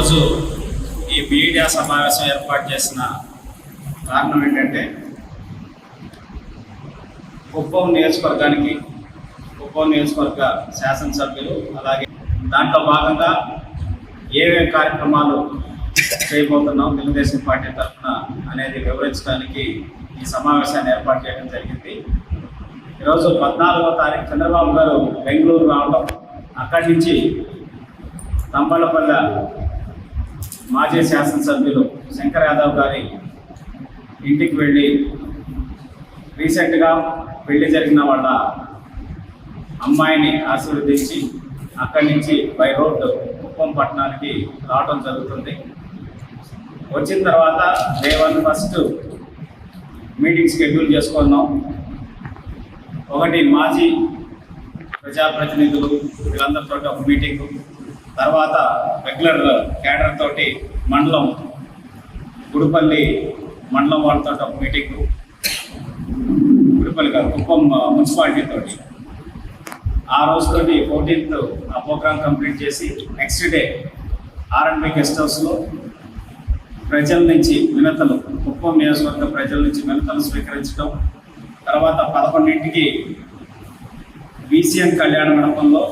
ఈరోజు ఈ మీడియా సమావేశం ఏర్పాటు చేసిన కారణం ఏంటంటే కుప్పం నియోజకవర్గ శాసనసభ్యులు అలాగే దాంట్లో భాగంగా ఏమేమి కార్యక్రమాలు చేయబోతున్నాం తెలుగుదేశం పార్టీ తరఫున అనేది వివరించడానికి ఈ సమావేశాన్ని ఏర్పాటు చేయడం జరిగింది. ఈరోజు 14వ తారీఖు చంద్రబాబు గారు బెంగళూరు రావడం, అక్కడి నుంచి తంబలపల్లె మాజీ శాసనసభ్యులు శంకర్ యాదవ్ గారి ఇంటికి వెళ్ళి రీసెంట్గా పెళ్లి జరిగిన వాళ్ళ అమ్మాయిని ఆశీర్వదించి అక్కడి నుంచి బై రోడ్ కుప్పం పట్టణానికి రావడం జరుగుతుంది. వచ్చిన తర్వాత డే 1 ఫస్ట్ మీటింగ్ షెడ్యూల్ చేసుకున్నాం. ఒకటి మాజీ ప్రజాప్రతినిధులు వీళ్ళందరితో ఒక మీటింగు, తర్వాత రెగ్యులర్ క్యాడర్ తోటి మండలం గుడిపల్లి మండలం వాళ్ళతో ఒక మీటింగు, గుడిపల్లి గారు కుప్పం మున్సిపాలిటీ తోటి ఆ రోజుతోటి 14th ఆ ప్రోగ్రామ్ కంప్లీట్ చేసి నెక్స్ట్ డే R&B గెస్ట్ హౌస్లో ప్రజల నుంచి వినతులు, కుప్పం నియోజకవర్గ ప్రజల నుంచి వినతులు స్వీకరించడం, తర్వాత 11ంటికి BCN కళ్యాణ మండపంలో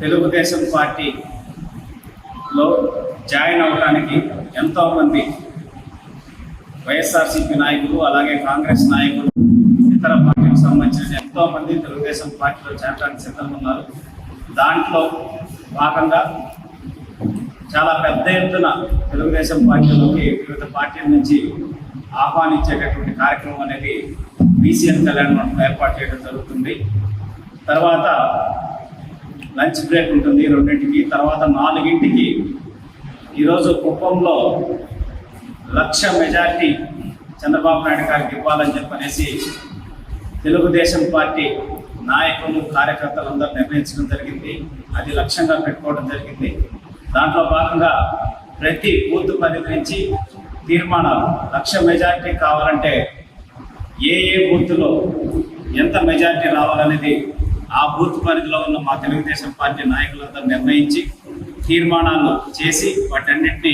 తెలుగుదేశం పార్టీలో జాయిన్ అవ్వడానికి ఎంతోమంది వైఎస్ఆర్సీపీ నాయకులు అలాగే కాంగ్రెస్ నాయకులు ఇతర పార్టీలకు సంబంధించిన ఎంతోమంది తెలుగుదేశం పార్టీలో చేరడానికి సిద్ధంగా ఉన్నారు. దాంట్లో భాగంగా చాలా పెద్ద ఎత్తున తెలుగుదేశం పార్టీలోకి వివిధ పార్టీల నుంచి ఆహ్వానించేటటువంటి కార్యక్రమం అనేది BCN కళ్యాణ మండపం ఏర్పాటు చేయడం జరుగుతుంది. తర్వాత లంచ్ బ్రేక్ ఉంటుంది 2ంటికి, తర్వాత 4ంటికి ఈరోజు కుప్పంలో 1,00,000 మెజార్టీ చంద్రబాబు నాయుడు గారికి ఇవ్వాలని చెప్పనేసి తెలుగుదేశం పార్టీ నాయకులు కార్యకర్తలందరూ నిర్ణయించడం జరిగింది. అది లక్ష్యంగా పెట్టుకోవడం జరిగింది. దాంట్లో భాగంగా ప్రతి బూత్ పరిధి నుంచి తీర్మానాలు 1,00,000 మెజార్టీ కావాలంటే ఏ బూత్లో ఎంత మెజార్టీ రావాలనేది ఆ బూత్ పరిధిలో ఉన్న మా తెలుగుదేశం పార్టీ నాయకులందరూ నిర్ణయించి తీర్మానాలు చేసి వాటన్నింటినీ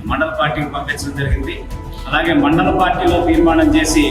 మండల పార్టీకి పంపించడం జరిగింది. అలాగే మండల పార్టీలో తీర్మానం చేసి